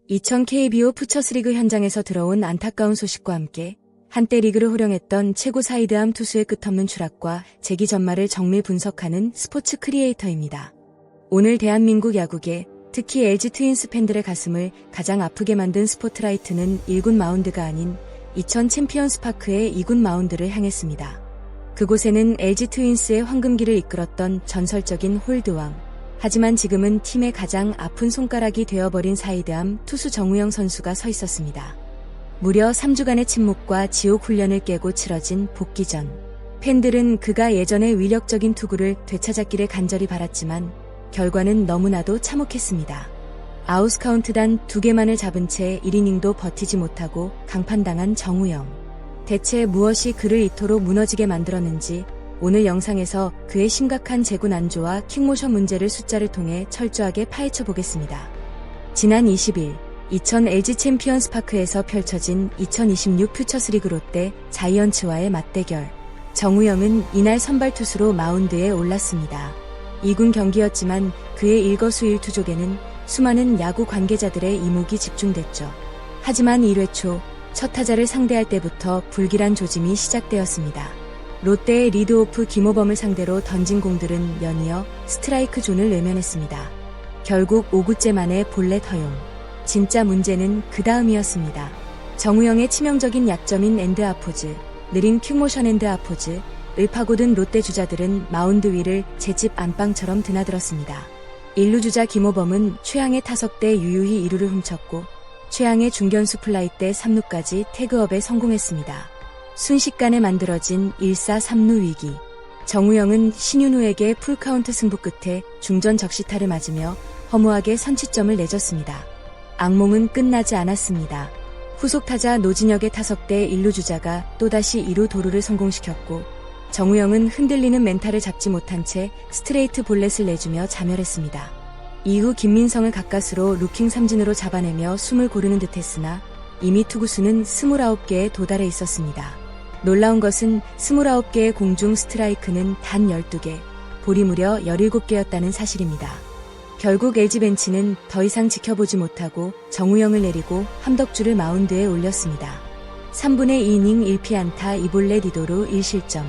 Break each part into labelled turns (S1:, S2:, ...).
S1: (2000) KBO 푸처스리그 현장에서 들어온 안타까운 소식과 함께 한때 리그를 호령했던 최고 사이드암 투수의 끝없는 추락과 재기 전말을 정밀 분석하는 스포츠 크리에이터입니다. 오늘 대한민국 야구계, 특히 LG 트윈스 팬들의 가슴을 가장 아프게 만든 스포트라이트는 1군 마운드가 아닌 이천 챔피언스파크의 2군 마운드를 향했습니다. 그곳에는 LG 트윈스의 황금기를 이끌었던 전설적인 홀드왕, 하지만 지금은 팀의 가장 아픈 손가락이 되어버린 사이드암 투수 정우영 선수가 서 있었습니다. 무려 3주간의 침묵과 지옥 훈련을 깨고 치러진 복귀전. 팬들은 그가 예전의 위력적인 투구를 되찾았기를 간절히 바랐지만 결과는 너무나도 참혹했습니다. 아웃 카운트 단 2개만을 잡은 채 1이닝도 버티지 못하고 강판당한 정우영. 대체 무엇이 그를 이토록 무너지게 만들었는지 오늘 영상에서 그의 심각한 제구 난조와 킥모션 문제를 숫자를 통해 철저하게 파헤쳐 보겠습니다. 지난 20일 이천 LG 챔피언스파크에서 펼쳐진 2026 퓨처스리그 롯데 자이언츠와의 맞대결. 정우영은 이날 선발 투수로 마운드에 올랐습니다. 2군 경기였지만 그의 일거수일투족에는 수많은 야구 관계자들의 이목이 집중됐죠. 하지만 1회 초 첫 타자를 상대할 때부터 불길한 조짐이 시작되었습니다. 롯데의 리드오프 김호범을 상대로 던진 공들은 연이어 스트라이크 존을 외면했습니다. 결국 5구째 만에 볼넷 허용. 진짜 문제는 그 다음이었습니다. 정우영의 치명적인 약점인 엔드아포즈, 느린 큐모션 엔드아포즈를 파고든 롯데 주자들은 마운드 위를 제집 안방처럼 드나들었습니다. 1루 주자 김호범은 최양의 타석 때 유유히 2루를 훔쳤고 최양의 중견수 플라이 때 3루까지 태그업에 성공했습니다. 순식간에 만들어진 1사 3루 위기. 정우영은 신윤우에게 풀카운트 승부 끝에 중전 적시타를 맞으며 허무하게 선취점을 내줬습니다. 악몽은 끝나지 않았습니다. 후속 타자 노진혁의 타석 때 1루 주자가 또다시 2루 도루를 성공시켰고 정우영은 흔들리는 멘탈을 잡지 못한 채 스트레이트 볼넷을 내주며 자멸했습니다. 이후 김민성을 가까스로 루킹 삼진으로 잡아내며 숨을 고르는 듯했으나 이미 투구수는 29개에 도달해 있었습니다. 놀라운 것은 29개의 공중 스트라이크는 단 12개, 볼이 무려 17개였다는 사실입니다. 결국 LG 벤치는 더 이상 지켜보지 못하고 정우영을 내리고 함덕주를 마운드에 올렸습니다. 3분의 2이닝 1피안타 2볼넷 2도루 1실점.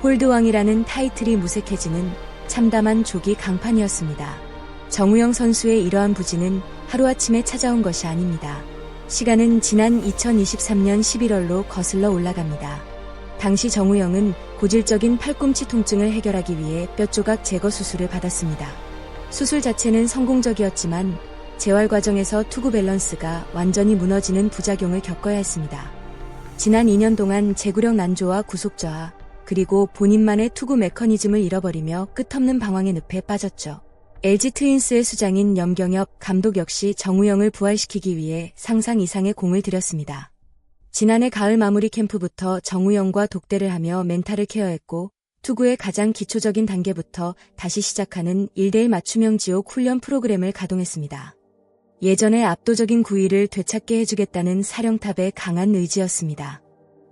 S1: 홀드왕이라는 타이틀이 무색해지는 참담한 조기 강판이었습니다. 정우영 선수의 이러한 부진은 하루아침에 찾아온 것이 아닙니다. 시간은 지난 2023년 11월로 거슬러 올라갑니다. 당시 정우영은 고질적인 팔꿈치 통증을 해결하기 위해 뼈조각 제거 수술을 받았습니다. 수술 자체는 성공적이었지만 재활 과정에서 투구 밸런스가 완전히 무너지는 부작용을 겪어야 했습니다. 지난 2년 동안 제구력 난조와 구속 저하, 그리고 본인만의 투구 메커니즘을 잃어버리며 끝없는 방황의 늪에 빠졌죠. LG 트윈스의 수장인 염경엽 감독 역시 정우영을 부활시키기 위해 상상 이상의 공을 들였습니다. 지난해 가을 마무리 캠프부터 정우영과 독대를 하며 멘탈을 케어했고 투구의 가장 기초적인 단계부터 다시 시작하는 1대1 맞춤형 지옥 훈련 프로그램을 가동했습니다. 예전의 압도적인 구위를 되찾게 해주겠다는 사령탑의 강한 의지였습니다.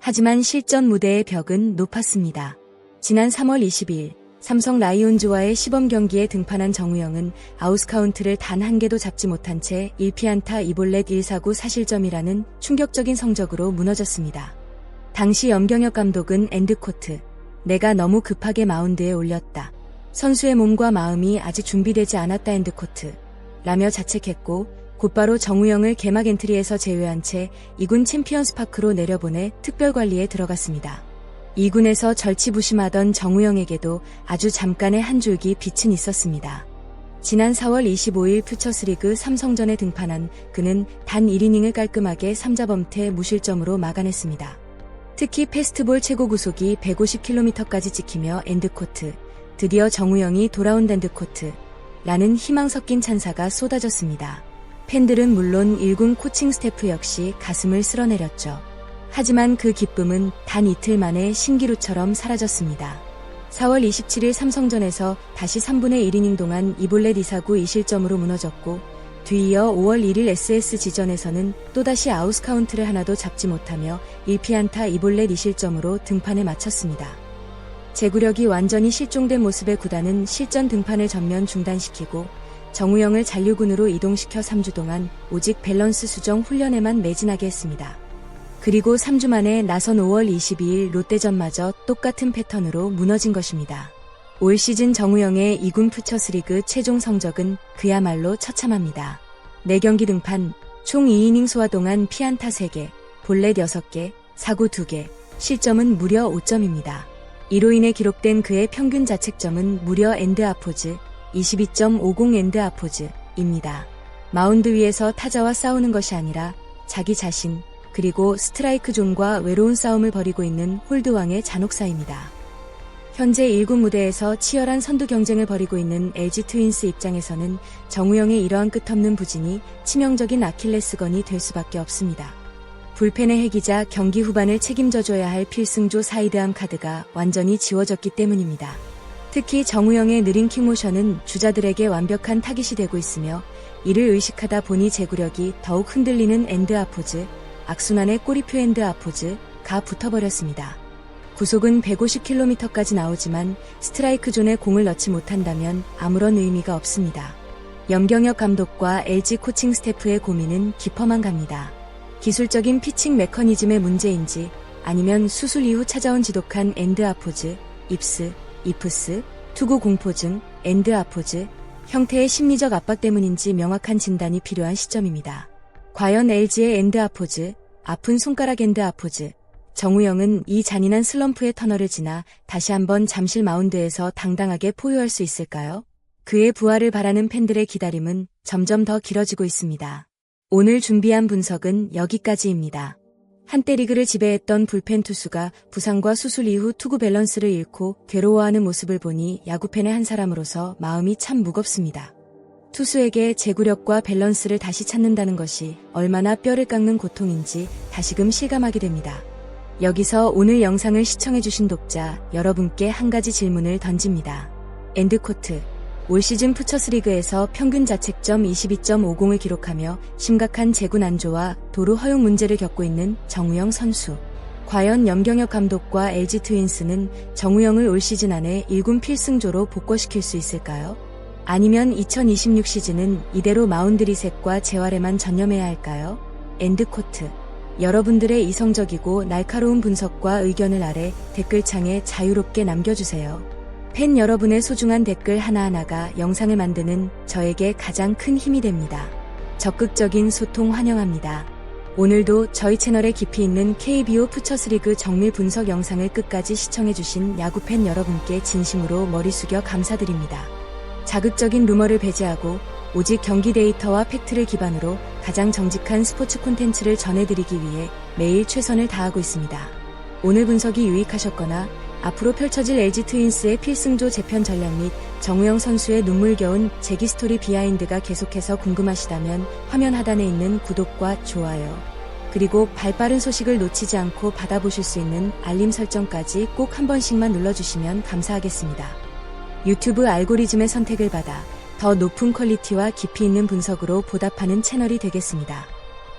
S1: 하지만 실전 무대의 벽은 높았습니다. 지난 3월 22일 삼성 라이온즈와의 시범 경기에 등판한 정우영은 아웃카운트를 단 한 개도 잡지 못한 채 1피안타 2볼넷 1사구 4실점이라는 충격적인 성적으로 무너졌습니다. 당시 염경엽 감독은 엔드코트, 내가 너무 급하게 마운드에 올렸다. 선수의 몸과 마음이 아직 준비되지 않았다 엔드코트 라며 자책했고 곧바로 정우영을 개막 엔트리에서 제외한 채 2군 챔피언스파크로 내려보내 특별관리에 들어갔습니다. 2군에서 절치부심하던 정우영에게도 아주 잠깐의 한 줄기 빛은 있었습니다. 지난 4월 25일 퓨처스리그 삼성전에 등판한 그는 단 1이닝을 깔끔하게 3자범퇴 무실점으로 막아냈습니다. 특히 패스트볼 최고 구속이 150km까지 찍히며 엔드코트, 드디어 정우영이 돌아온 엔드코트 라는 희망 섞인 찬사가 쏟아졌습니다. 팬들은 물론 1군 코칭 스태프 역시 가슴을 쓸어내렸죠. 하지만 그 기쁨은 단 이틀 만에 신기루처럼 사라졌습니다. 4월 27일 삼성전에서 다시 3분의 1이닝 동안 2볼넷 2사구 2실점으로 무너졌고 뒤이어 5월 1일 SSG전에서는 또다시 아웃카운트를 하나도 잡지 못하며 1피안타 2볼넷 2실점으로 등판에 마쳤습니다. 제구력이 완전히 실종된 모습의 구단은 실전 등판을 전면 중단시키고 정우영을 잔류군으로 이동시켜 3주 동안 오직 밸런스 수정 훈련에만 매진하게 했습니다. 그리고 3주 만에 나선 5월 22일 롯데전마저 똑같은 패턴으로 무너진 것입니다. 올 시즌 정우영의 2군 푸처스리그 최종 성적은 그야말로 처참합니다. 4경기 등판, 총 2이닝 소화 동안 피안타 3개, 볼넷 6개, 사구 2개, 실점은 무려 5점입니다. 이로 인해 기록된 그의 평균 자책점은 무려 엔드아포즈 22.50 엔드아포즈입니다. 마운드 위에서 타자와 싸우는 것이 아니라 자기 자신 그리고 스트라이크 존과 외로운 싸움을 벌이고 있는 홀드왕의 잔혹사입니다. 현재 1군 무대에서 치열한 선두 경쟁을 벌이고 있는 LG 트윈스 입장에서는 정우영의 이러한 끝없는 부진이 치명적인 아킬레스건이 될 수밖에 없습니다. 불펜의 핵이자 경기 후반을 책임져줘야 할 필승조 사이드암 카드가 완전히 지워졌기 때문입니다. 특히 정우영의 느린 킥모션은 주자들에게 완벽한 타깃이 되고 있으며 이를 의식하다 보니 제구력이 더욱 흔들리는 엔드아포즈, 악순환의 꼬리표 엔드아포즈가 붙어버렸습니다. 구속은 150km까지 나오지만 스트라이크 존에 공을 넣지 못한다면 아무런 의미가 없습니다. 염경엽 감독과 LG 코칭 스태프의 고민은 깊어만 갑니다. 기술적인 피칭 메커니즘의 문제인지 아니면 수술 이후 찾아온 지독한 엔드아포즈, 입스, 이프스, 투구 공포증, 엔드아포즈 형태의 심리적 압박 때문인지 명확한 진단이 필요한 시점입니다. 과연 LG의 엔드아포즈, 아픈 손가락 엔드아포즈, 정우영은 이 잔인한 슬럼프의 터널을 지나 다시 한번 잠실 마운드에서 당당하게 포효할 수 있을까요? 그의 부활을 바라는 팬들의 기다림은 점점 더 길어지고 있습니다. 오늘 준비한 분석은 여기까지입니다. 한때 리그를 지배했던 불펜 투수가 부상과 수술 이후 투구 밸런스를 잃고 괴로워하는 모습을 보니 야구팬의 한 사람으로서 마음이 참 무겁습니다. 투수에게 제구력과 밸런스를 다시 찾는다는 것이 얼마나 뼈를 깎는 고통인지 다시금 실감하게 됩니다. 여기서 오늘 영상을 시청해주신 독자 여러분께 한 가지 질문을 던집니다. 엔드코트, 올 시즌 푸처스리그에서 평균 자책점 22.50을 기록하며 심각한 제구 난조와 도루 허용 문제를 겪고 있는 정우영 선수. 과연 염경엽 감독과 LG 트윈스는 정우영을 올 시즌 안에 1군 필승조로 복궈시킬 수 있을까요? 아니면 2026 시즌은 이대로 마운드 리셋과 재활에만 전념해야 할까요? 엔드코트. 여러분들의 이성적이고 날카로운 분석과 의견을 아래 댓글창에 자유롭게 남겨주세요. 팬 여러분의 소중한 댓글 하나하나가 영상을 만드는 저에게 가장 큰 힘이 됩니다. 적극적인 소통 환영합니다. 오늘도 저희 채널에 깊이 있는 KBO 푸처스리그 정밀 분석 영상을 끝까지 시청해주신 야구팬 여러분께 진심으로 머리 숙여 감사드립니다. 자극적인 루머를 배제하고 오직 경기 데이터와 팩트를 기반으로 가장 정직한 스포츠 콘텐츠를 전해드리기 위해 매일 최선을 다하고 있습니다. 오늘 분석이 유익하셨거나 앞으로 펼쳐질 LG 트윈스의 필승조 재편 전략 및 정우영 선수의 눈물겨운 재기 스토리 비하인드가 계속해서 궁금하시다면 화면 하단에 있는 구독과 좋아요, 그리고 발빠른 소식을 놓치지 않고 받아보실 수 있는 알림 설정까지 꼭 한 번씩만 눌러주시면 감사하겠습니다. 유튜브 알고리즘의 선택을 받아 더 높은 퀄리티와 깊이 있는 분석으로 보답하는 채널이 되겠습니다.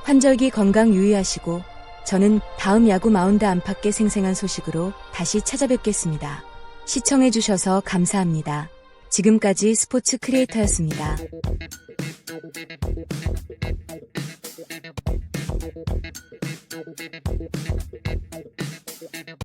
S1: 환절기 건강 유의하시고 저는 다음 야구 마운드 안팎의 생생한 소식으로 다시 찾아뵙겠습니다. 시청해주셔서 감사합니다. 지금까지 스포츠 크리에이터였습니다.